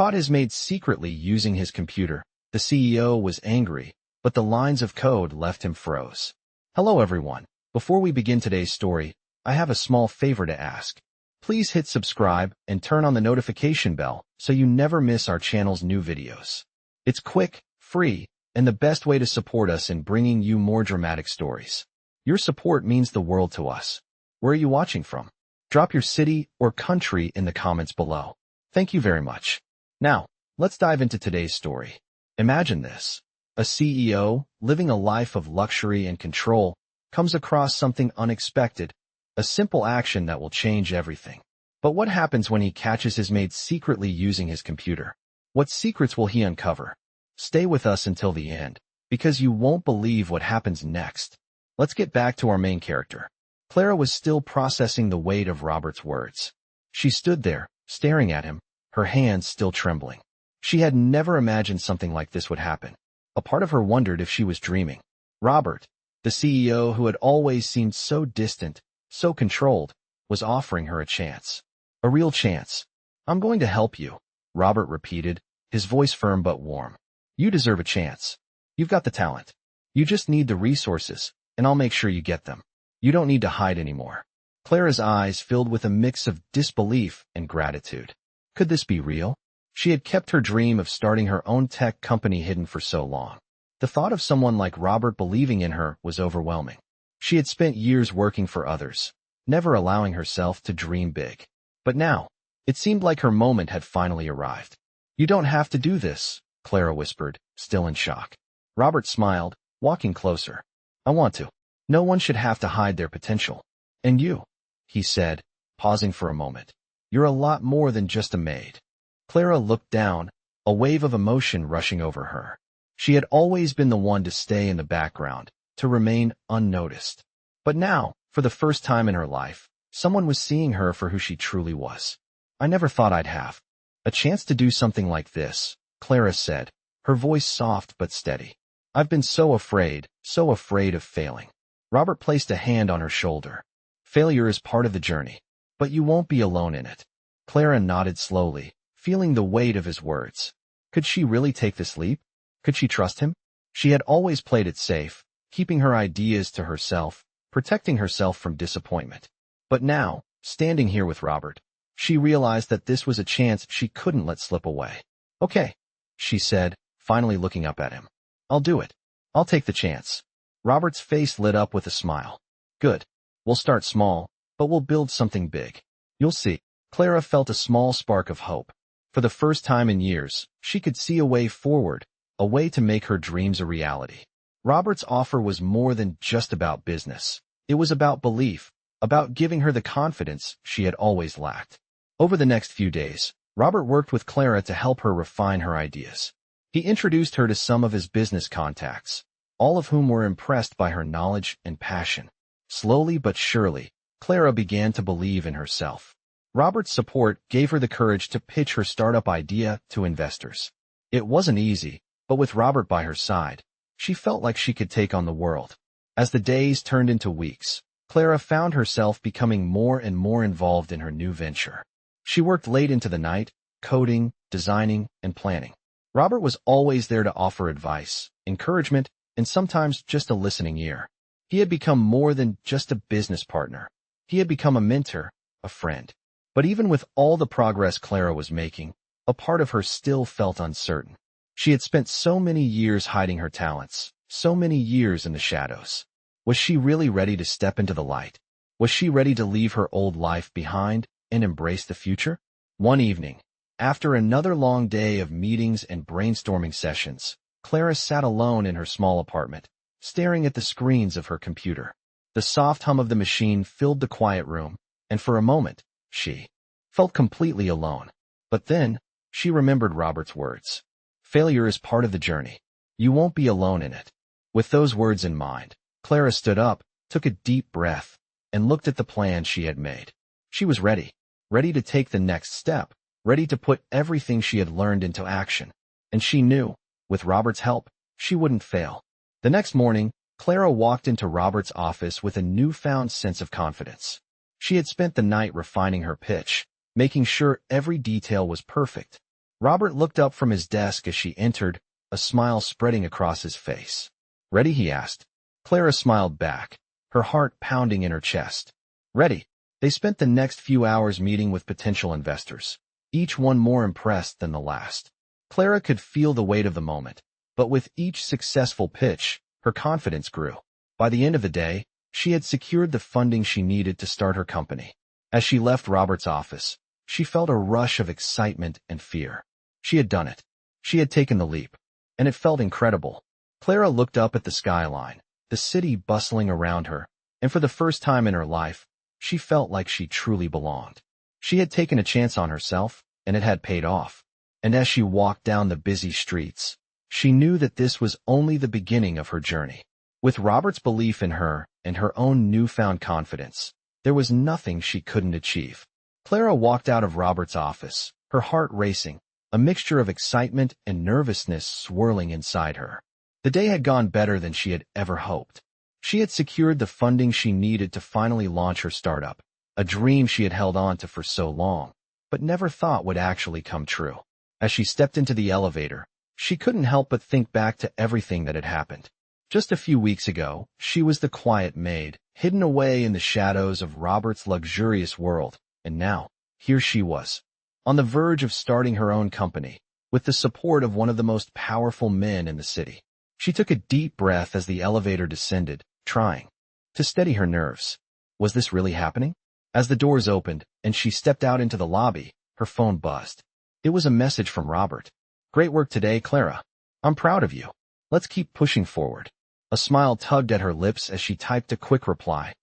caught his maid secretly using his computer. The CEO was angry, but the lines of code left him froze. Hello everyone. Before we begin today's story, I have a small favor to ask. Please hit subscribe and turn on the notification bell so you never miss our channel's new videos. It's quick, free, and the best way to support us in bringing you more dramatic stories. Your support means the world to us. Where are you watching from? Drop your city or country in the comments below. Thank you very much. Now, let's dive into today's story. Imagine this. A CEO, living a life of luxury and control, comes across something unexpected, a simple action that will change everything. But what happens when he catches his maid secretly using his computer? What secrets will he uncover? Stay with us until the end, because you won't believe what happens next. Let's get back to our main character. Clara was still processing the weight of Robert's words. She stood there, staring at him, her hands still trembling. She had never imagined something like this would happen. A part of her wondered if she was dreaming. Robert, the CEO who had always seemed so distant, so controlled, was offering her a chance. A real chance. I'm going to help you, Robert repeated, his voice firm but warm. You deserve a chance. You've got the talent. You just need the resources, and I'll make sure you get them. You don't need to hide anymore. Clara's eyes filled with a mix of disbelief and gratitude. Could this be real? She had kept her dream of starting her own tech company hidden for so long. The thought of someone like Robert believing in her was overwhelming. She had spent years working for others, never allowing herself to dream big. But now, it seemed like her moment had finally arrived. You don't have to do this, Clara whispered, still in shock. Robert smiled, walking closer. I want to. No one should have to hide their potential. And you, he said, pausing for a moment. You're a lot more than just a maid. Clara looked down, a wave of emotion rushing over her. She had always been the one to stay in the background, to remain unnoticed. But now, for the first time in her life, someone was seeing her for who she truly was. I never thought I'd have a chance to do something like this, Clara said, her voice soft but steady. I've been so afraid of failing. Robert placed a hand on her shoulder. Failure is part of the journey, but you won't be alone in it. Clara nodded slowly, feeling the weight of his words. Could she really take this leap? Could she trust him? She had always played it safe, keeping her ideas to herself, protecting herself from disappointment. But now, standing here with Robert, she realized that this was a chance she couldn't let slip away. Okay, she said, finally looking up at him. I'll do it. I'll take the chance. Robert's face lit up with a smile. Good. We'll start small, but we'll build something big. You'll see. Clara felt a small spark of hope. For the first time in years, she could see a way forward, a way to make her dreams a reality. Robert's offer was more than just about business. It was about belief, about giving her the confidence she had always lacked. Over the next few days, Robert worked with Clara to help her refine her ideas. He introduced her to some of his business contacts, all of whom were impressed by her knowledge and passion. Slowly but surely, Clara began to believe in herself. Robert's support gave her the courage to pitch her startup idea to investors. It wasn't easy, but with Robert by her side, she felt like she could take on the world. As the days turned into weeks, Clara found herself becoming more and more involved in her new venture. She worked late into the night, coding, designing, and planning. Robert was always there to offer advice, encouragement, and sometimes just a listening ear. He had become more than just a business partner. He had become a mentor, a friend. But even with all the progress Clara was making, a part of her still felt uncertain. She had spent so many years hiding her talents, so many years in the shadows. Was she really ready to step into the light? Was she ready to leave her old life behind and embrace the future? One evening, after another long day of meetings and brainstorming sessions, Clara sat alone in her small apartment, staring at the screens of her computer. The soft hum of the machine filled the quiet room, and for a moment, she felt completely alone. But then, she remembered Robert's words. Failure is part of the journey. You won't be alone in it. With those words in mind, Clara stood up, took a deep breath, and looked at the plan she had made. She was ready to take the next step, ready to put everything she had learned into action. And she knew, with Robert's help, she wouldn't fail. The next morning, Clara walked into Robert's office with a newfound sense of confidence. She had spent the night refining her pitch, making sure every detail was perfect. Robert looked up from his desk as she entered, a smile spreading across his face. "Ready?" he asked. Clara smiled back, her heart pounding in her chest. "Ready." They spent the next few hours meeting with potential investors, each one more impressed than the last. Clara could feel the weight of the moment, but with each successful pitch, her confidence grew. By the end of the day, she had secured the funding she needed to start her company. As she left Robert's office, she felt a rush of excitement and fear. She had done it. She had taken the leap, and it felt incredible. Clara looked up at the skyline, the city bustling around her, and for the first time in her life, she felt like she truly belonged. She had taken a chance on herself, and it had paid off. And as she walked down the busy streets, she knew that this was only the beginning of her journey. With Robert's belief in her and her own newfound confidence, there was nothing she couldn't achieve. Clara walked out of Robert's office, her heart racing, a mixture of excitement and nervousness swirling inside her. The day had gone better than she had ever hoped. She had secured the funding she needed to finally launch her startup, a dream she had held on to for so long, but never thought would actually come true. As she stepped into the elevator, she couldn't help but think back to everything that had happened. Just a few weeks ago, she was the quiet maid, hidden away in the shadows of Robert's luxurious world, and now, here she was, on the verge of starting her own company, with the support of one of the most powerful men in the city. She took a deep breath as the elevator descended, trying to steady her nerves. Was this really happening? As the doors opened and she stepped out into the lobby, her phone buzzed. It was a message from Robert. "Great work today, Clara. I'm proud of you. Let's keep pushing forward." A smile tugged at her lips as she typed a quick reply.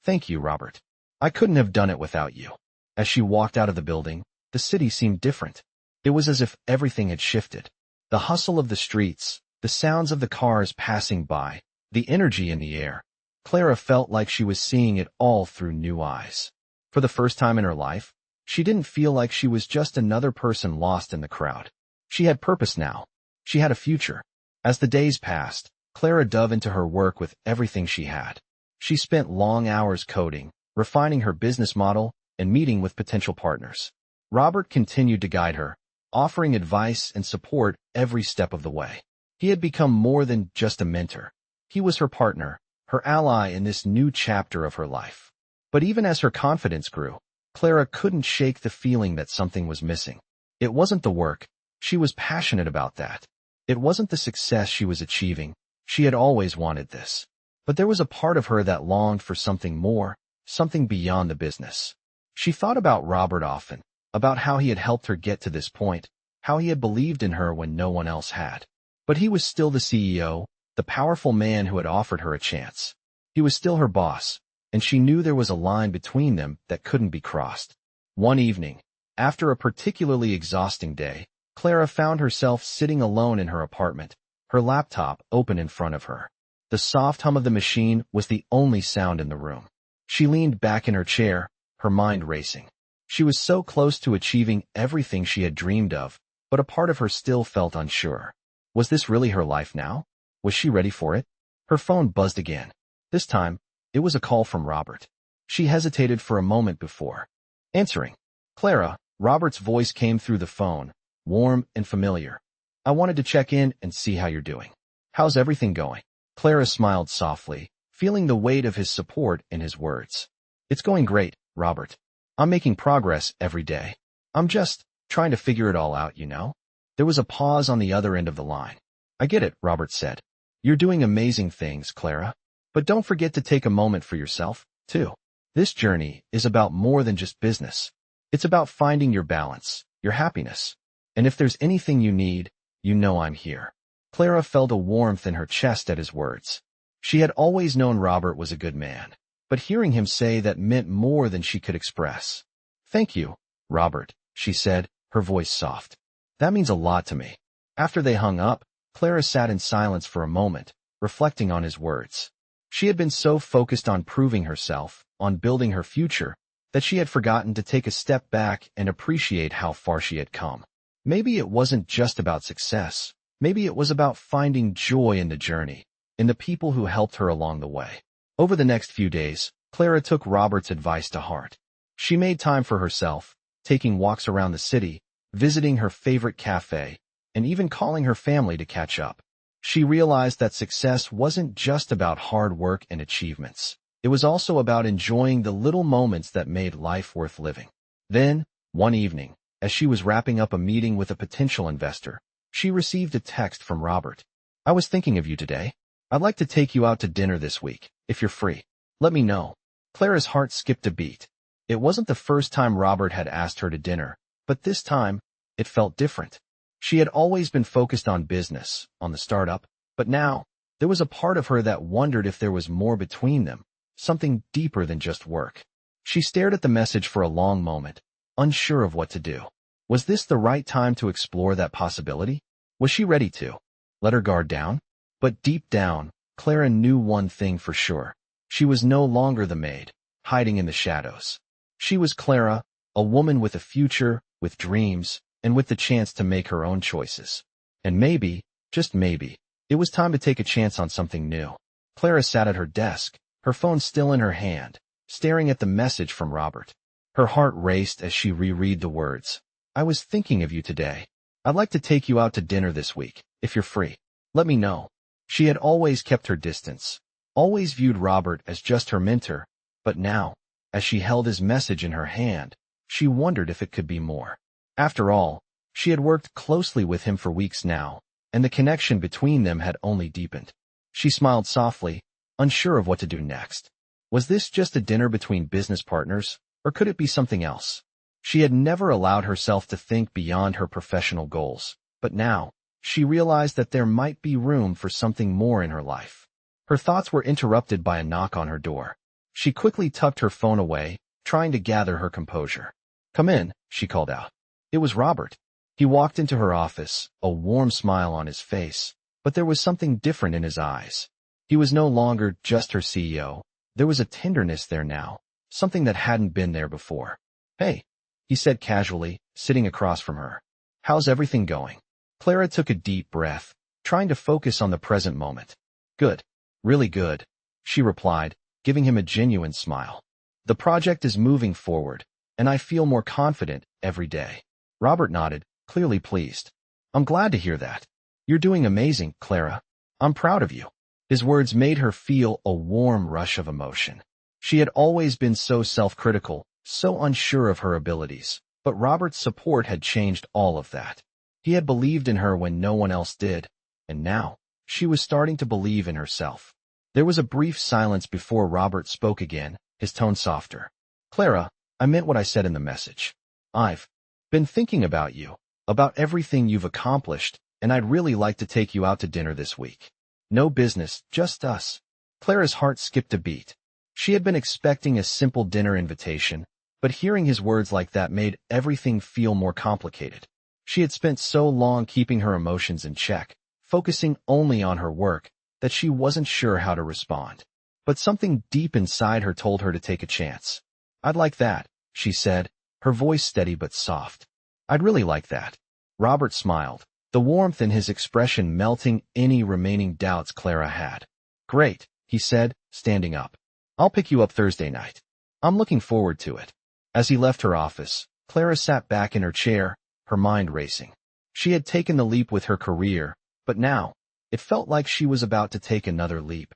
"Thank you, Robert. I couldn't have done it without you." As she walked out of the building, the city seemed different. It was as if everything had shifted. The hustle of the streets, the sounds of the cars passing by, the energy in the air. Clara felt like she was seeing it all through new eyes. For the first time in her life, she didn't feel like she was just another person lost in the crowd. She had purpose now. She had a future. As the days passed, Clara dove into her work with everything she had. She spent long hours coding, refining her business model, and meeting with potential partners. Robert continued to guide her, offering advice and support every step of the way. He had become more than just a mentor. He was her partner, her ally in this new chapter of her life. But even as her confidence grew, Clara couldn't shake the feeling that something was missing. It wasn't the work. She was passionate about that. It wasn't the success she was achieving. She had always wanted this. But there was a part of her that longed for something more, something beyond the business. She thought about Robert often, about how he had helped her get to this point, how he had believed in her when no one else had. But he was still the CEO, the powerful man who had offered her a chance. He was still her boss, and she knew there was a line between them that couldn't be crossed. One evening, after a particularly exhausting day, Clara found herself sitting alone in her apartment, her laptop open in front of her. The soft hum of the machine was the only sound in the room. She leaned back in her chair, her mind racing. She was so close to achieving everything she had dreamed of, but a part of her still felt unsure. Was this really her life now? Was she ready for it? Her phone buzzed again. This time, it was a call from Robert. She hesitated for a moment before answering. "Clara," Robert's voice came through the phone, warm and familiar. "I wanted to check in and see how you're doing. How's everything going?" Clara smiled softly, feeling the weight of his support in his words. "It's going great, Robert. I'm making progress every day. I'm just trying to figure it all out, you know?" There was a pause on the other end of the line. "I get it," Robert said. "You're doing amazing things, Clara. But don't forget to take a moment for yourself, too. This journey is about more than just business. It's about finding your balance, your happiness. And if there's anything you need, you know I'm here." Clara felt a warmth in her chest at his words. She had always known Robert was a good man, but hearing him say that meant more than she could express. "Thank you, Robert," she said, her voice soft. "That means a lot to me." After they hung up, Clara sat in silence for a moment, reflecting on his words. She had been so focused on proving herself, on building her future, that she had forgotten to take a step back and appreciate how far she had come. Maybe it wasn't just about success. Maybe it was about finding joy in the journey, in the people who helped her along the way. Over the next few days, Clara took Robert's advice to heart. She made time for herself, taking walks around the city, visiting her favorite cafe, and even calling her family to catch up. She realized that success wasn't just about hard work and achievements. It was also about enjoying the little moments that made life worth living. Then, one evening, as she was wrapping up a meeting with a potential investor, she received a text from Robert. "I was thinking of you today. I'd like to take you out to dinner this week, if you're free. Let me know." Clara's heart skipped a beat. It wasn't the first time Robert had asked her to dinner, but this time, it felt different. She had always been focused on business, on the startup, but now, there was a part of her that wondered if there was more between them, something deeper than just work. She stared at the message for a long moment, unsure of what to do. Was this the right time to explore that possibility? Was she ready to let her guard down? But deep down, Clara knew one thing for sure. She was no longer the maid, hiding in the shadows. She was Clara, a woman with a future, with dreams, and with the chance to make her own choices. And maybe, just maybe, it was time to take a chance on something new. Clara sat at her desk, her phone still in her hand, staring at the message from Robert. Her heart raced as she reread the words. "I was thinking of you today. I'd like to take you out to dinner this week, if you're free. Let me know." She had always kept her distance, always viewed Robert as just her mentor, but now, as she held his message in her hand, she wondered if it could be more. After all, she had worked closely with him for weeks now, and the connection between them had only deepened. She smiled softly, unsure of what to do next. Was this just a dinner between business partners, or could it be something else? She had never allowed herself to think beyond her professional goals, but now, she realized that there might be room for something more in her life. Her thoughts were interrupted by a knock on her door. She quickly tucked her phone away, trying to gather her composure. "Come in," she called out. It was Robert. He walked into her office, a warm smile on his face, but there was something different in his eyes. He was no longer just her CEO. There was a tenderness there now, something that hadn't been there before. "Hey," he said casually, sitting across from her. "How's everything going?" Clara took a deep breath, trying to focus on the present moment. "Good. Really good," she replied, giving him a genuine smile. "The project is moving forward, and I feel more confident every day." Robert nodded, clearly pleased. "I'm glad to hear that. You're doing amazing, Clara. I'm proud of you." His words made her feel a warm rush of emotion. She had always been so self-critical, so unsure of her abilities, but Robert's support had changed all of that. He had believed in her when no one else did, and now, she was starting to believe in herself. There was a brief silence before Robert spoke again, his tone softer. "Clara, I meant what I said in the message. I've been thinking about you, about everything you've accomplished, and I'd really like to take you out to dinner this week. No business, just us." Clara's heart skipped a beat. She had been expecting a simple dinner invitation, but hearing his words like that made everything feel more complicated. She had spent so long keeping her emotions in check, focusing only on her work, that she wasn't sure how to respond. But something deep inside her told her to take a chance. "I'd like that," she said, her voice steady but soft. "I'd really like that." Robert smiled, the warmth in his expression melting any remaining doubts Clara had. "Great," he said, standing up. "I'll pick you up Thursday night. I'm looking forward to it." As he left her office, Clara sat back in her chair, her mind racing. She had taken the leap with her career, but now, it felt like she was about to take another leap.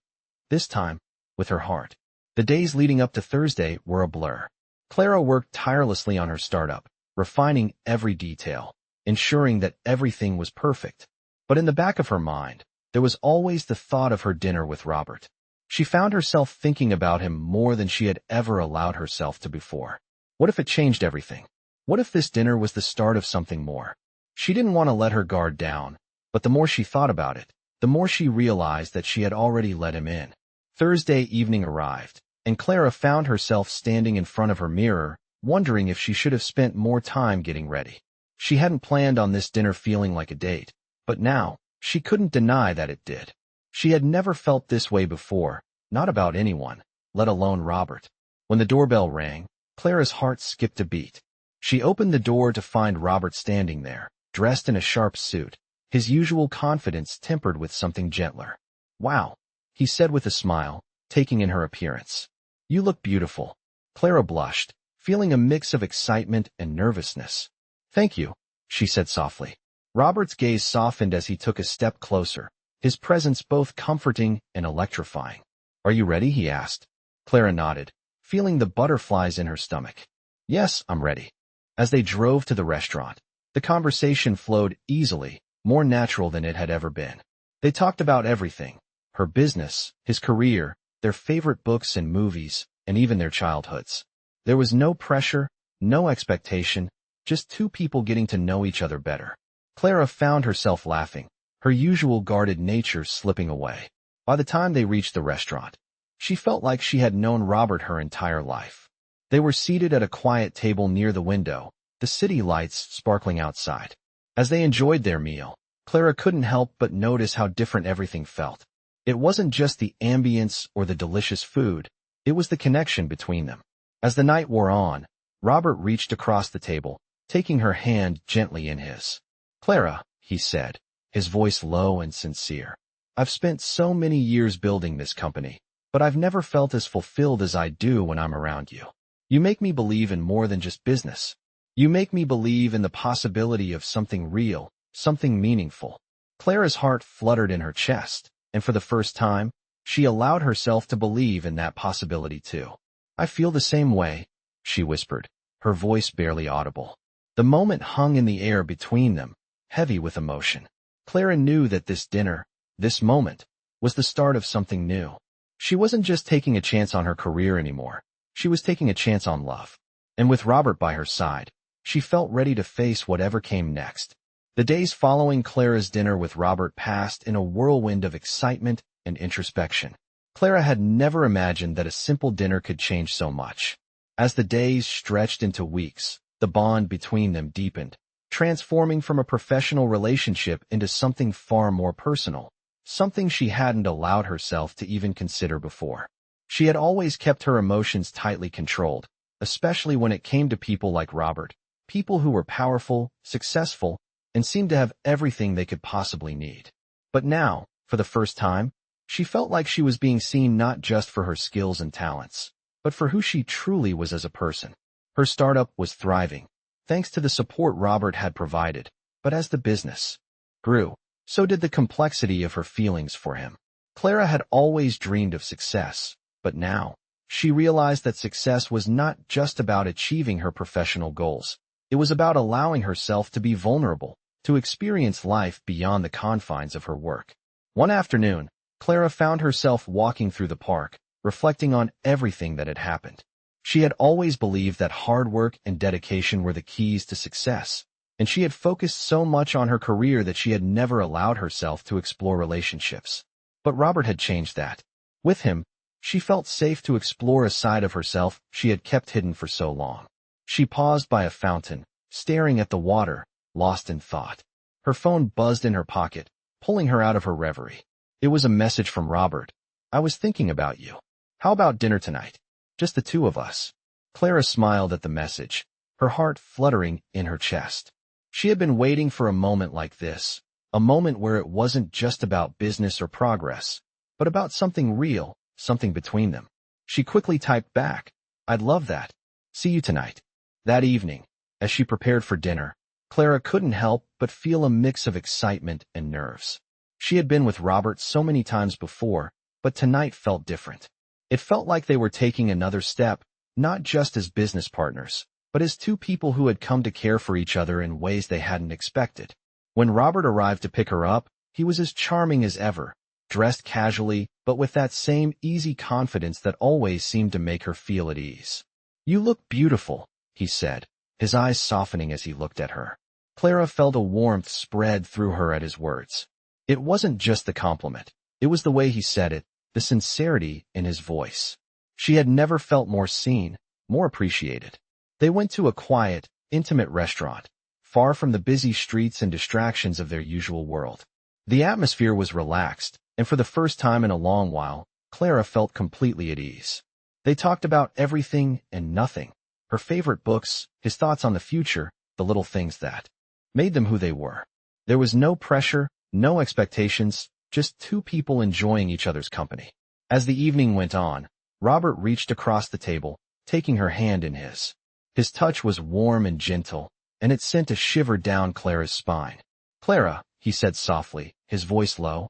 This time, with her heart. The days leading up to Thursday were a blur. Clara worked tirelessly on her startup, refining every detail, ensuring that everything was perfect. But in the back of her mind, there was always the thought of her dinner with Robert. She found herself thinking about him more than she had ever allowed herself to before. What if it changed everything? What if this dinner was the start of something more? She didn't want to let her guard down, but the more she thought about it, the more she realized that she had already let him in. Thursday evening arrived, and Clara found herself standing in front of her mirror, wondering if she should have spent more time getting ready. She hadn't planned on this dinner feeling like a date, but now, she couldn't deny that it did. She had never felt this way before, not about anyone, let alone Robert. When the doorbell rang, Clara's heart skipped a beat. She opened the door to find Robert standing there, dressed in a sharp suit, his usual confidence tempered with something gentler. "Wow," he said with a smile, taking in her appearance. "You look beautiful." Clara blushed, feeling a mix of excitement and nervousness. "Thank you," she said softly. Robert's gaze softened as he took a step closer, his presence both comforting and electrifying. Are you ready? He asked. Clara nodded, feeling the butterflies in her stomach. Yes, I'm ready. As they drove to the restaurant, the conversation flowed easily, more natural than it had ever been. They talked about everything: her business, his career, their favorite books and movies, and even their childhoods. There was no pressure, no expectation, just two people getting to know each other better. Clara found herself laughing, her usual guarded nature slipping away. By the time they reached the restaurant, she felt like she had known Robert her entire life. They were seated at a quiet table near the window, the city lights sparkling outside. As they enjoyed their meal, Clara couldn't help but notice how different everything felt. It wasn't just the ambience or the delicious food, it was the connection between them. As the night wore on, Robert reached across the table, taking her hand gently in his. Clara, he said, his voice low and sincere. I've spent so many years building this company, but I've never felt as fulfilled as I do when I'm around you. You make me believe in more than just business. You make me believe in the possibility of something real, something meaningful. Clara's heart fluttered in her chest, and for the first time, she allowed herself to believe in that possibility too. I feel the same way, she whispered, her voice barely audible. The moment hung in the air between them, heavy with emotion. Clara knew that this dinner, this moment, was the start of something new. She wasn't just taking a chance on her career anymore. She was taking a chance on love. And with Robert by her side, she felt ready to face whatever came next. The days following Clara's dinner with Robert passed in a whirlwind of excitement and introspection. Clara had never imagined that a simple dinner could change so much. As the days stretched into weeks, the bond between them deepened, transforming from a professional relationship into something far more personal, something she hadn't allowed herself to even consider before. She had always kept her emotions tightly controlled, especially when it came to people like Robert, people who were powerful, successful, and seemed to have everything they could possibly need. But now, for the first time, she felt like she was being seen not just for her skills and talents, but for who she truly was as a person. Her startup was thriving, thanks to the support Robert had provided, but as the business grew, so did the complexity of her feelings for him. Clara had always dreamed of success, but now, she realized that success was not just about achieving her professional goals. It was about allowing herself to be vulnerable, to experience life beyond the confines of her work. One afternoon, Clara found herself walking through the park, reflecting on everything that had happened. She had always believed that hard work and dedication were the keys to success, and she had focused so much on her career that she had never allowed herself to explore relationships. But Robert had changed that. With him, she felt safe to explore a side of herself she had kept hidden for so long. She paused by a fountain, staring at the water, lost in thought. Her phone buzzed in her pocket, pulling her out of her reverie. It was a message from Robert. I was thinking about you. How about dinner tonight? Just the two of us. Clara smiled at the message, her heart fluttering in her chest. She had been waiting for a moment like this, a moment where it wasn't just about business or progress, but about something real, something between them. She quickly typed back, I'd love that. See you tonight. That evening, as she prepared for dinner, Clara couldn't help but feel a mix of excitement and nerves. She had been with Robert so many times before, but tonight felt different. It felt like they were taking another step, not just as business partners, but as two people who had come to care for each other in ways they hadn't expected. When Robert arrived to pick her up, he was as charming as ever, dressed casually, but with that same easy confidence that always seemed to make her feel at ease. You look beautiful, he said, his eyes softening as he looked at her. Clara felt a warmth spread through her at his words. It wasn't just the compliment. It was the way he said it, the sincerity in his voice. She had never felt more seen, more appreciated. They went to a quiet, intimate restaurant, far from the busy streets and distractions of their usual world. The atmosphere was relaxed, and for the first time in a long while, Clara felt completely at ease. They talked about everything and nothing, her favorite books, his thoughts on the future, the little things that made them who they were. There was no pressure, no expectations, just two people enjoying each other's company. As the evening went on, Robert reached across the table, taking her hand in his. His touch was warm and gentle, and it sent a shiver down Clara's spine. "Clara," he said softly, his voice low,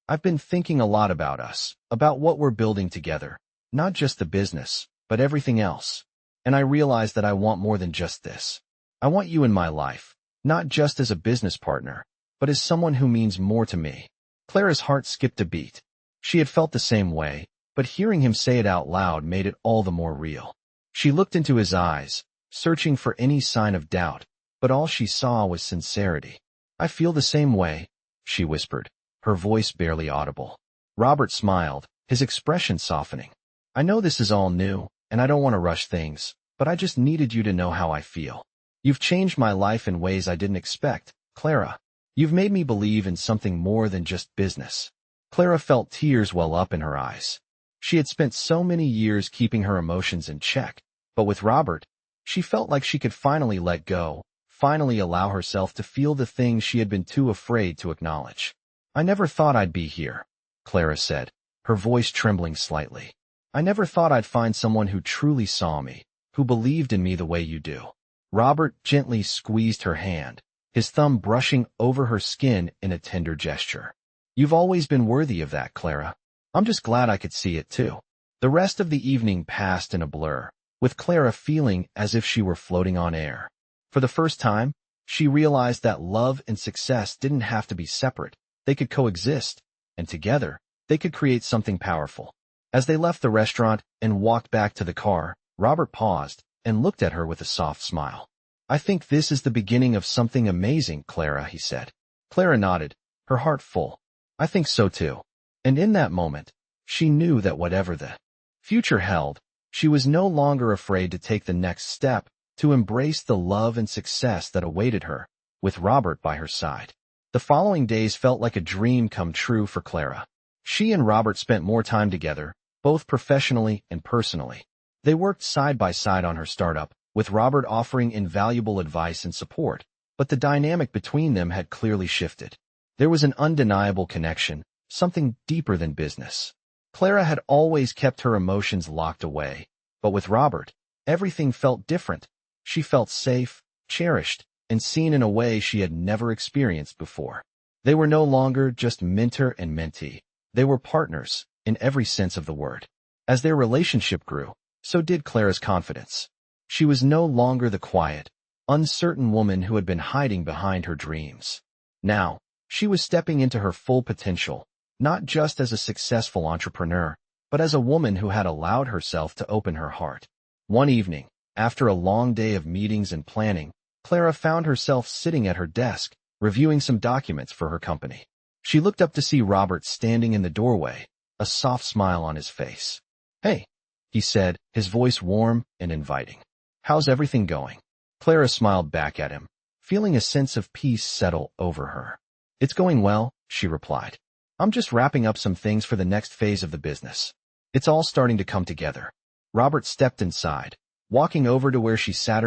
"I've been thinking a lot about us, about what we're building together, not just the business, but everything else. And I realize that I want more than just this. I want you in my life, not just as a business partner, but as someone who means more to me." Clara's heart skipped a beat. She had felt the same way, but hearing him say it out loud made it all the more real. She looked into his eyes, searching for any sign of doubt, but all she saw was sincerity. "I feel the same way," she whispered, her voice barely audible. Robert smiled, his expression softening. "I know this is all new, and I don't want to rush things, but I just needed you to know how I feel. You've changed my life in ways I didn't expect, Clara. You've made me believe in something more than just business." Clara felt tears well up in her eyes. She had spent so many years keeping her emotions in check, but with Robert, she felt like she could finally let go, finally allow herself to feel the things she had been too afraid to acknowledge. "I never thought I'd be here," Clara said, her voice trembling slightly. "I never thought I'd find someone who truly saw me, who believed in me the way you do." Robert gently squeezed her hand, his thumb brushing over her skin in a tender gesture. "You've always been worthy of that, Clara. I'm just glad I could see it too." The rest of the evening passed in a blur, with Clara feeling as if she were floating on air. For the first time, she realized that love and success didn't have to be separate. They could coexist, and together, they could create something powerful. As they left the restaurant and walked back to the car, Robert paused and looked at her with a soft smile. "I think this is the beginning of something amazing, Clara," he said. Clara nodded, her heart full. "I think so too." And in that moment, she knew that whatever the future held, she was no longer afraid to take the next step, to embrace the love and success that awaited her, with Robert by her side. The following days felt like a dream come true for Clara. She and Robert spent more time together, both professionally and personally. They worked side by side on her startup, with Robert offering invaluable advice and support, but the dynamic between them had clearly shifted. There was an undeniable connection, something deeper than business. Clara had always kept her emotions locked away, but with Robert, everything felt different. She felt safe, cherished, and seen in a way she had never experienced before. They were no longer just mentor and mentee. They were partners, in every sense of the word. As their relationship grew, so did Clara's confidence. She was no longer the quiet, uncertain woman who had been hiding behind her dreams. Now, she was stepping into her full potential, not just as a successful entrepreneur, but as a woman who had allowed herself to open her heart. One evening, after a long day of meetings and planning, Clara found herself sitting at her desk, reviewing some documents for her company. She looked up to see Robert standing in the doorway, a soft smile on his face. "Hey," he said, his voice warm and inviting. "How's everything going?" Clara smiled back at him, feeling a sense of peace settle over her. "It's going well," she replied. "I'm just wrapping up some things for the next phase of the business. It's all starting to come together." Robert stepped inside, walking over to where she sat.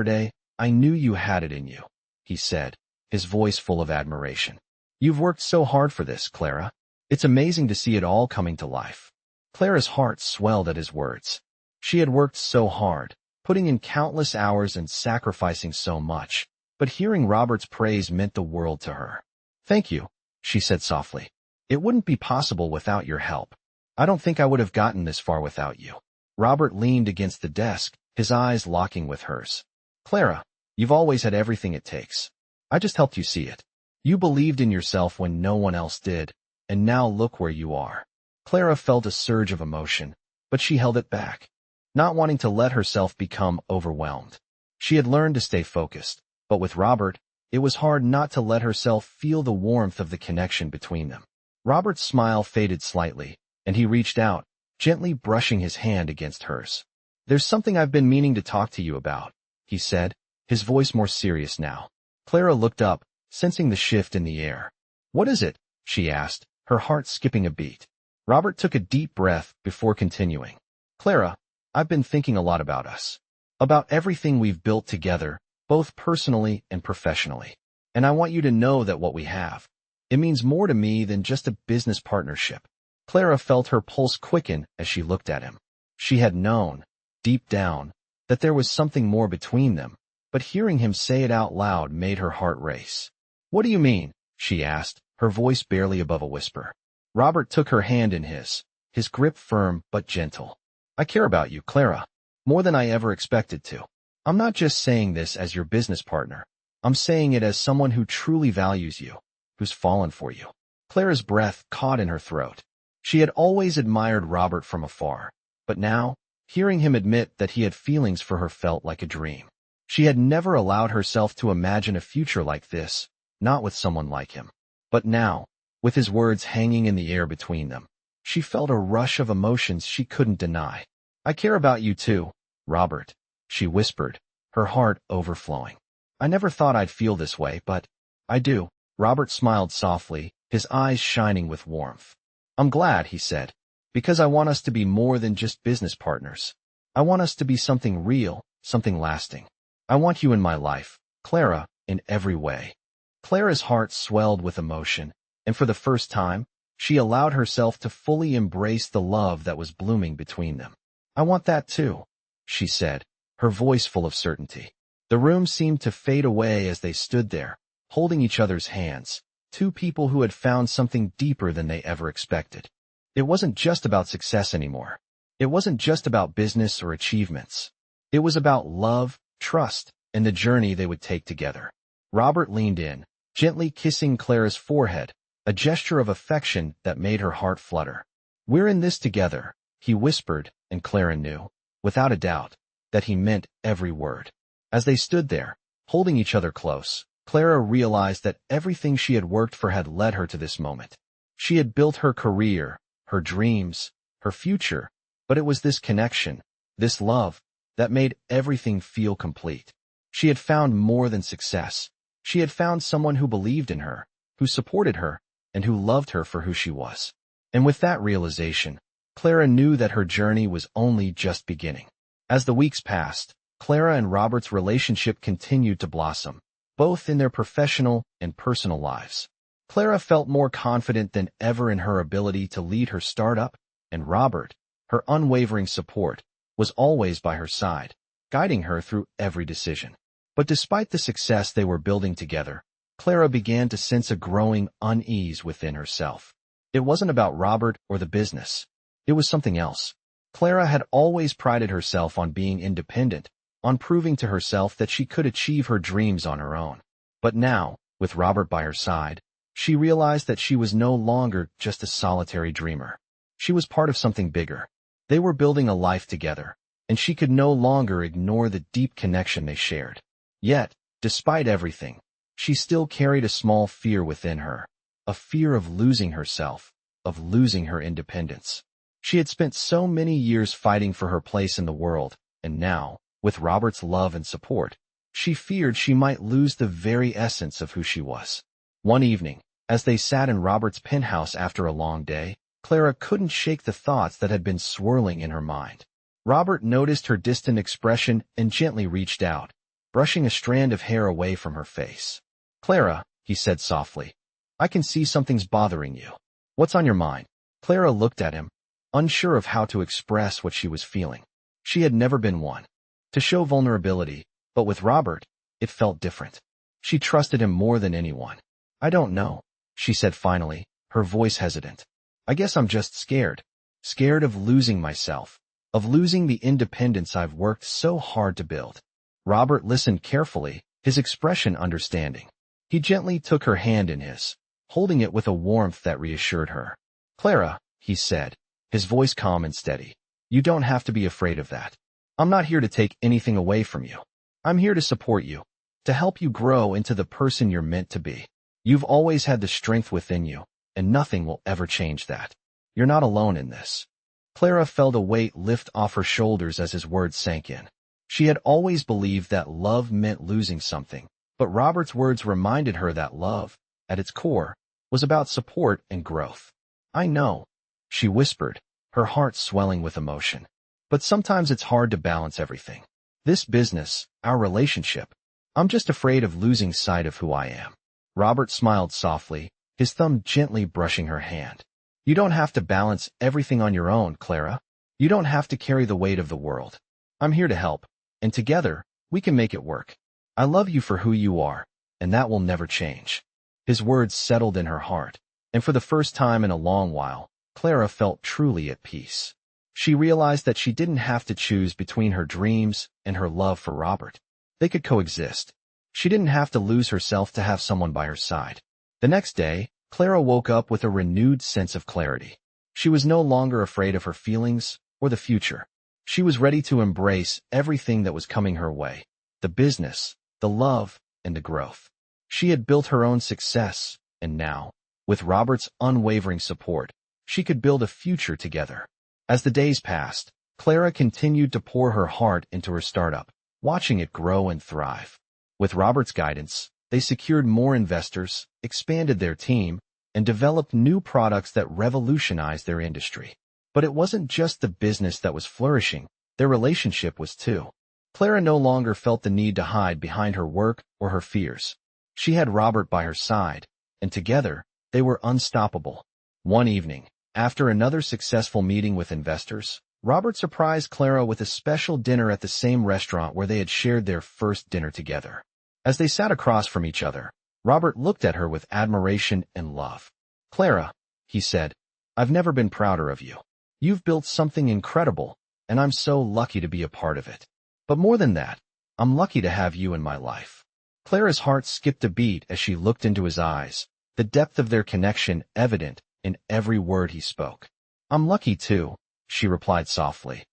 "I knew you had it in you," he said, his voice full of admiration. "You've worked so hard for this, Clara. It's amazing to see it all coming to life." Clara's heart swelled at his words. She had worked so hard, putting in countless hours and sacrificing so much, but hearing Robert's praise meant the world to her. "Thank you," she said softly. "It wouldn't be possible without your help. I don't think I would have gotten this far without you." Robert leaned against the desk, his eyes locking with hers. "Clara, you've always had everything it takes. I just helped you see it. You believed in yourself when no one else did, and now look where you are." Clara felt a surge of emotion, but she held it back, not wanting to let herself become overwhelmed. She had learned to stay focused, but with Robert, it was hard not to let herself feel the warmth of the connection between them. Robert's smile faded slightly, and he reached out, gently brushing his hand against hers. "There's something I've been meaning to talk to you about," he said, his voice more serious now. Clara looked up, sensing the shift in the air. "What is it?" she asked, her heart skipping a beat. Robert took a deep breath before continuing. "Clara, I've been thinking a lot about us. About everything we've built together, both personally and professionally. And I want you to know that what we have, it means more to me than just a business partnership." Clara felt her pulse quicken as she looked at him. She had known, deep down, that there was something more between them, but hearing him say it out loud made her heart race. "What do you mean?" she asked, her voice barely above a whisper. Robert took her hand in his grip firm but gentle. "I care about you, Clara, more than I ever expected to. I'm not just saying this as your business partner. I'm saying it as someone who truly values you, who's fallen for you." Clara's breath caught in her throat. She had always admired Robert from afar, but now, hearing him admit that he had feelings for her felt like a dream. She had never allowed herself to imagine a future like this, not with someone like him. But now, with his words hanging in the air between them, she felt a rush of emotions she couldn't deny. "I care about you too, Robert," she whispered, her heart overflowing. "I never thought I'd feel this way, but I do." Robert smiled softly, his eyes shining with warmth. "I'm glad," he said, "because I want us to be more than just business partners. I want us to be something real, something lasting. I want you in my life, Clara, in every way." Clara's heart swelled with emotion, and for the first time, she allowed herself to fully embrace the love that was blooming between them. "I want that too," she said, her voice full of certainty. The room seemed to fade away as they stood there, holding each other's hands, two people who had found something deeper than they ever expected. It wasn't just about success anymore. It wasn't just about business or achievements. It was about love, trust, and the journey they would take together. Robert leaned in, gently kissing Clara's forehead, a gesture of affection that made her heart flutter. "We're in this together," he whispered, and Clara knew, without a doubt, that he meant every word. As they stood there, holding each other close, Clara realized that everything she had worked for had led her to this moment. She had built her career, her dreams, her future, but it was this connection, this love, that made everything feel complete. She had found more than success. She had found someone who believed in her, who supported her, and who loved her for who she was. And with that realization, Clara knew that her journey was only just beginning. As the weeks passed, Clara and Robert's relationship continued to blossom, both in their professional and personal lives. Clara felt more confident than ever in her ability to lead her startup, and Robert, her unwavering support, was always by her side, guiding her through every decision. But despite the success they were building together, Clara began to sense a growing unease within herself. It wasn't about Robert or the business. It was something else. Clara had always prided herself on being independent, on proving to herself that she could achieve her dreams on her own. But now, with Robert by her side, she realized that she was no longer just a solitary dreamer. She was part of something bigger. They were building a life together, and she could no longer ignore the deep connection they shared. Yet, despite everything, she still carried a small fear within her, a fear of losing herself, of losing her independence. She had spent so many years fighting for her place in the world, and now, with Robert's love and support, she feared she might lose the very essence of who she was. One evening, as they sat in Robert's penthouse after a long day, Clara couldn't shake the thoughts that had been swirling in her mind. Robert noticed her distant expression and gently reached out, brushing a strand of hair away from her face. "Clara," he said softly, "I can see something's bothering you. What's on your mind?" Clara looked at him, unsure of how to express what she was feeling. She had never been one to show vulnerability, but with Robert, it felt different. She trusted him more than anyone. "I don't know," she said finally, her voice hesitant. "I guess I'm just scared. Scared of losing myself, of losing the independence I've worked so hard to build." Robert listened carefully, his expression understanding. He gently took her hand in his, holding it with a warmth that reassured her. "Clara," he said, his voice calm and steady, "you don't have to be afraid of that. I'm not here to take anything away from you. I'm here to support you, to help you grow into the person you're meant to be. You've always had the strength within you, and nothing will ever change that. You're not alone in this." Clara felt a weight lift off her shoulders as his words sank in. She had always believed that love meant losing something, but Robert's words reminded her that love, at its core, was about support and growth. "I know," she whispered, her heart swelling with emotion. "But sometimes it's hard to balance everything. This business, our relationship. I'm just afraid of losing sight of who I am." Robert smiled softly, his thumb gently brushing her hand. "You don't have to balance everything on your own, Clara. You don't have to carry the weight of the world. I'm here to help, and together, we can make it work." I love you for who you are, and that will never change." His words settled in her heart, and for the first time in a long while, Clara felt truly at peace. She realized that she didn't have to choose between her dreams and her love for Robert. They could coexist. She didn't have to lose herself to have someone by her side. The next day, Clara woke up with a renewed sense of clarity. She was no longer afraid of her feelings or the future. She was ready to embrace everything that was coming her way: the business, the love, and the growth. She had built her own success, and now, with Robert's unwavering support, she could build a future together. As the days passed, Clara continued to pour her heart into her startup, watching it grow and thrive. With Robert's guidance, they secured more investors, expanded their team, and developed new products that revolutionized their industry. But it wasn't just the business that was flourishing, their relationship was too. Clara no longer felt the need to hide behind her work or her fears. She had Robert by her side, and together, they were unstoppable. One evening, after another successful meeting with investors, Robert surprised Clara with a special dinner at the same restaurant where they had shared their first dinner together. As they sat across from each other, Robert looked at her with admiration and love. "Clara," he said, "I've never been prouder of you. You've built something incredible, and I'm so lucky to be a part of it. But more than that, I'm lucky to have you in my life." Clara's heart skipped a beat as she looked into his eyes, the depth of their connection evident in every word he spoke. "I'm lucky too," she replied softly.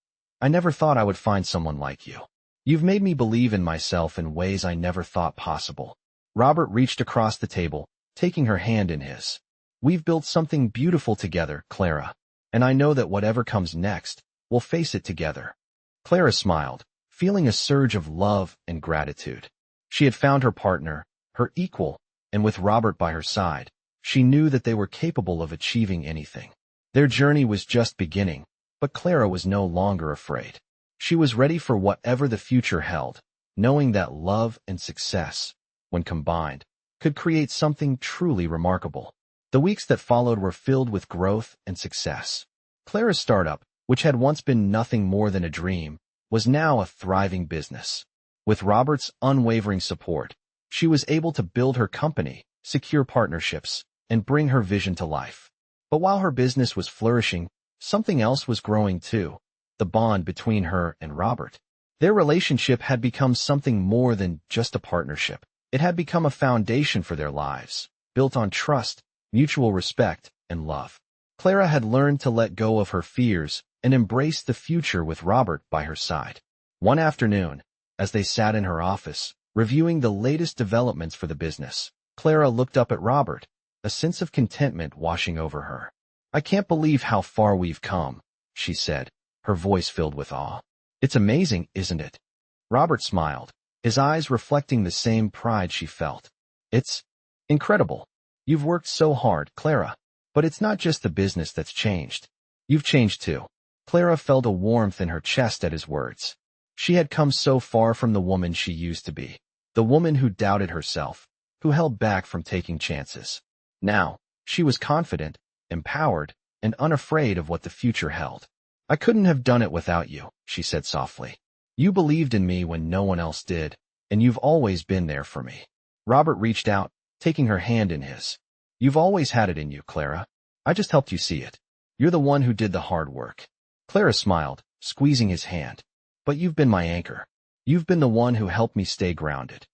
"I never thought I would find someone like you. You've made me believe in myself in ways I never thought possible." Robert reached across the table, taking her hand in his. "We've built something beautiful together, Clara, and I know that whatever comes next, we'll face it together." Clara smiled, feeling a surge of love and gratitude. She had found her partner, her equal, and with Robert by her side, she knew that they were capable of achieving anything. Their journey was just beginning, but Clara was no longer afraid. She was ready for whatever the future held, knowing that love and success, when combined, could create something truly remarkable. The weeks that followed were filled with growth and success. Clara's startup, which had once been nothing more than a dream, was now a thriving business. With Robert's unwavering support, she was able to build her company, secure partnerships, and bring her vision to life. But while her business was flourishing, something else was growing too: the bond between her and Robert. Their relationship had become something more than just a partnership. It had become a foundation for their lives, built on trust, mutual respect, and love. Clara had learned to let go of her fears and embrace the future with Robert by her side. One afternoon, as they sat in her office, reviewing the latest developments for the business, Clara looked up at Robert, a sense of contentment washing over her. "I can't believe how far we've come," she said, her voice filled with awe. "It's amazing, isn't it?" Robert smiled, his eyes reflecting the same pride she felt. "It's incredible. You've worked so hard, Clara. But it's not just the business that's changed. You've changed too." Clara felt a warmth in her chest at his words. She had come so far from the woman she used to be, the woman who doubted herself, who held back from taking chances. Now, she was confident, empowered, and unafraid of what the future held. "I couldn't have done it without you," she said softly. "You believed in me when no one else did, and you've always been there for me." Robert reached out, taking her hand in his. "You've always had it in you, Clara. I just helped you see it. You're the one who did the hard work." Clara smiled, squeezing his hand. "But you've been my anchor. You've been the one who helped me stay grounded."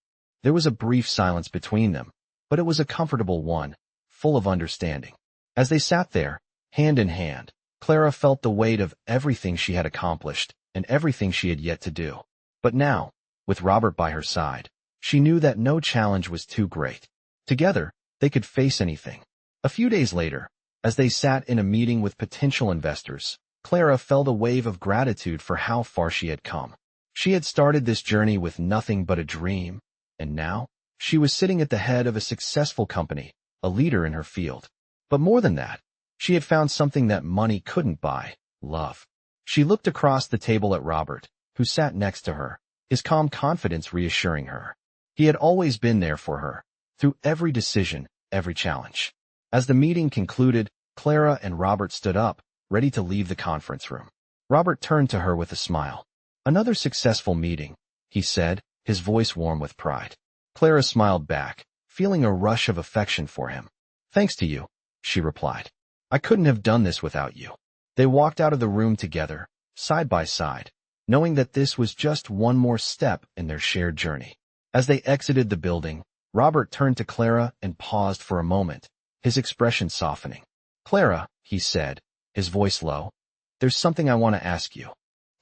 There was a brief silence between them, but it was a comfortable one, full of understanding. As they sat there, hand in hand, Clara felt the weight of everything she had accomplished and everything she had yet to do. But now, with Robert by her side, she knew that no challenge was too great. Together, they could face anything. A few days later, as they sat in a meeting with potential investors, Clara felt a wave of gratitude for how far she had come. She had started this journey with nothing but a dream, and now, she was sitting at the head of a successful company, a leader in her field. But more than that, she had found something that money couldn't buy: love. She looked across the table at Robert, who sat next to her, his calm confidence reassuring her. He had always been there for her, through every decision, every challenge. As the meeting concluded, Clara and Robert stood up, ready to leave the conference room. Robert turned to her with a smile. "Another successful meeting," he said, his voice warm with pride. Clara smiled back, feeling a rush of affection for him. "Thanks to you," she replied. "I couldn't have done this without you." They walked out of the room together, side by side, knowing that this was just one more step in their shared journey. As they exited the building, Robert turned to Clara and paused for a moment, his expression softening. "Clara," he said, his voice low, "there's something I want to ask you."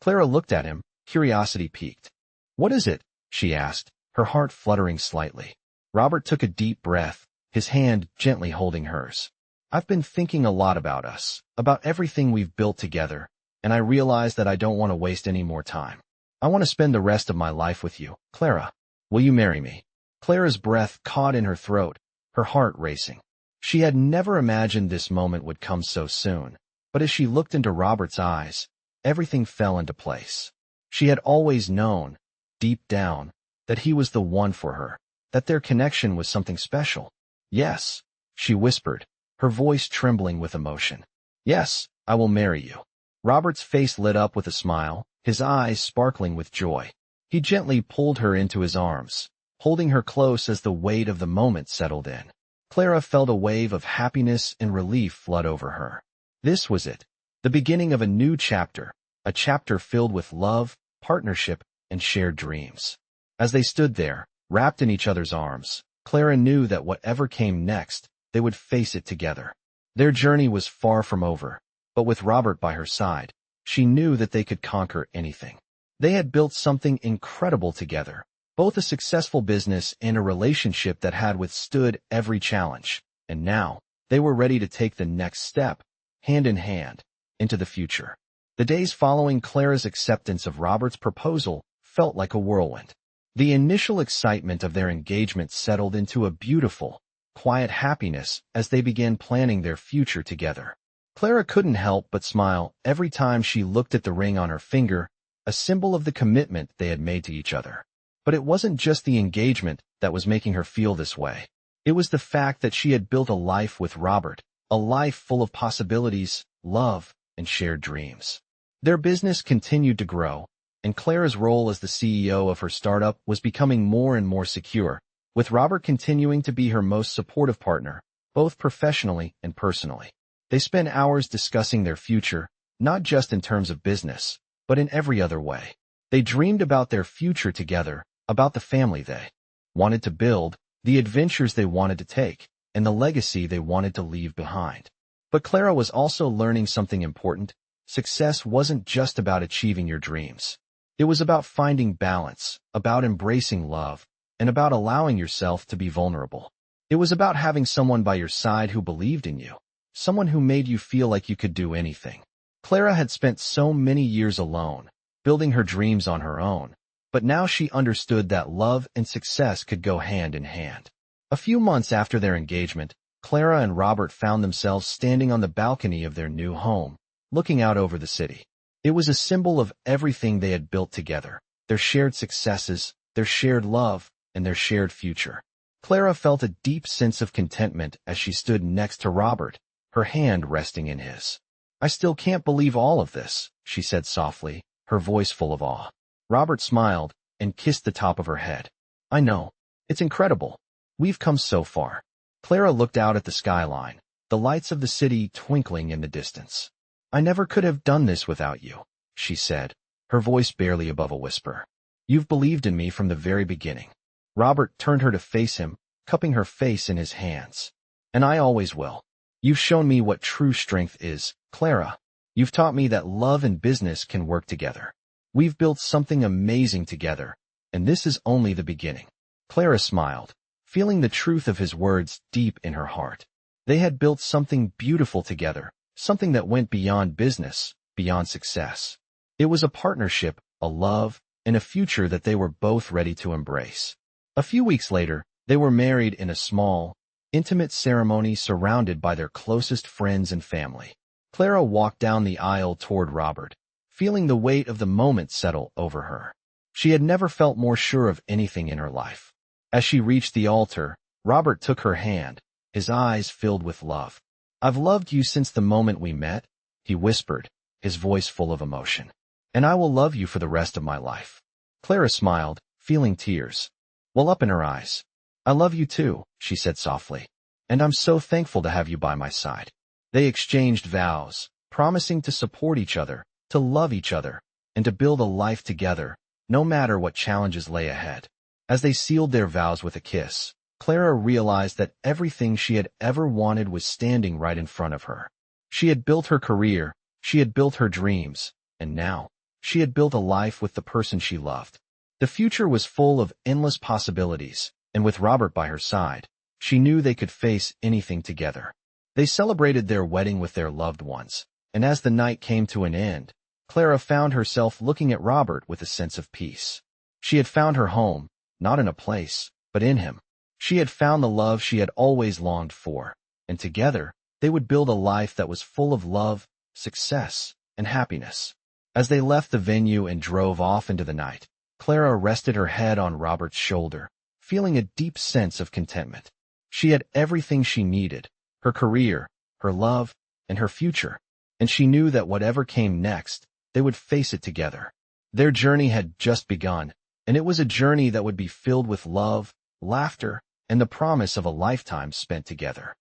Clara looked at him, curiosity piqued. "What is it?" she asked, her heart fluttering slightly. Robert took a deep breath, his hand gently holding hers. "I've been thinking a lot about us, about everything we've built together, and I realize that I don't want to waste any more time. I want to spend the rest of my life with you, Clara. Will you marry me?" Clara's breath caught in her throat, her heart racing. She had never imagined this moment would come so soon, but as she looked into Robert's eyes, everything fell into place. She had always known, deep down, that he was the one for her, that their connection was something special. "Yes," she whispered, her voice trembling with emotion. "Yes, I will marry you." Robert's face lit up with a smile, his eyes sparkling with joy. He gently pulled her into his arms, holding her close as the weight of the moment settled in. Clara felt a wave of happiness and relief flood over her. This was it, the beginning of a new chapter, a chapter filled with love, partnership, and shared dreams. As they stood there, wrapped in each other's arms, Clara knew that whatever came next, they would face it together. Their journey was far from over, but with Robert by her side, she knew that they could conquer anything. They had built something incredible together, both a successful business and a relationship that had withstood every challenge, and now, they were ready to take the next step, hand in hand, into the future. The days following Clara's acceptance of Robert's proposal felt like a whirlwind. The initial excitement of their engagement settled into a beautiful, quiet happiness as they began planning their future together. Clara couldn't help but smile every time she looked at the ring on her finger, a symbol of the commitment they had made to each other. But it wasn't just the engagement that was making her feel this way. It was the fact that she had built a life with Robert, a life full of possibilities, love, and shared dreams. Their business continued to grow, and Clara's role as the CEO of her startup was becoming more and more secure, with Robert continuing to be her most supportive partner, both professionally and personally. They spent hours discussing their future, not just in terms of business, but in every other way. They dreamed about their future together, about the family they wanted to build, the adventures they wanted to take, and the legacy they wanted to leave behind. But Clara was also learning something important. Success wasn't just about achieving your dreams. It was about finding balance, about embracing love, and about allowing yourself to be vulnerable. It was about having someone by your side who believed in you, someone who made you feel like you could do anything. Clara had spent so many years alone, building her dreams on her own, but now she understood that love and success could go hand in hand. A few months after their engagement, Clara and Robert found themselves standing on the balcony of their new home, looking out over the city. It was a symbol of everything they had built together, their shared successes, their shared love, and their shared future. Clara felt a deep sense of contentment as she stood next to Robert, her hand resting in his. "I still can't believe all of this," she said softly, her voice full of awe. Robert smiled and kissed the top of her head. "I know. It's incredible. We've come so far." Clara looked out at the skyline, the lights of the city twinkling in the distance. "I never could have done this without you," she said, her voice barely above a whisper. "You've believed in me from the very beginning." Robert turned her to face him, cupping her face in his hands. "And I always will. You've shown me what true strength is, Clara. You've taught me that love and business can work together. We've built something amazing together, and this is only the beginning." Clara smiled, feeling the truth of his words deep in her heart. They had built something beautiful together, something that went beyond business, beyond success. It was a partnership, a love, and a future that they were both ready to embrace. A few weeks later, they were married in a small, intimate ceremony surrounded by their closest friends and family. Clara walked down the aisle toward Robert, feeling the weight of the moment settle over her. She had never felt more sure of anything in her life. As she reached the altar, Robert took her hand, his eyes filled with love. "I've loved you since the moment we met," he whispered, his voice full of emotion. "And I will love you for the rest of my life." Clara smiled, feeling tears well up in her eyes. "I love you too," she said softly. "And I'm so thankful to have you by my side." They exchanged vows, promising to support each other, to love each other, and to build a life together, no matter what challenges lay ahead. As they sealed their vows with a kiss, Clara realized that everything she had ever wanted was standing right in front of her. She had built her career, she had built her dreams, and now, she had built a life with the person she loved. The future was full of endless possibilities, and with Robert by her side, she knew they could face anything together. They celebrated their wedding with their loved ones, and as the night came to an end, Clara found herself looking at Robert with a sense of peace. She had found her home, not in a place, but in him. She had found the love she had always longed for, and together, they would build a life that was full of love, success, and happiness. As they left the venue and drove off into the night, Clara rested her head on Robert's shoulder, feeling a deep sense of contentment. She had everything she needed, her career, her love, and her future, and she knew that whatever came next, they would face it together. Their journey had just begun, and it was a journey that would be filled with love, laughter, and the promise of a lifetime spent together.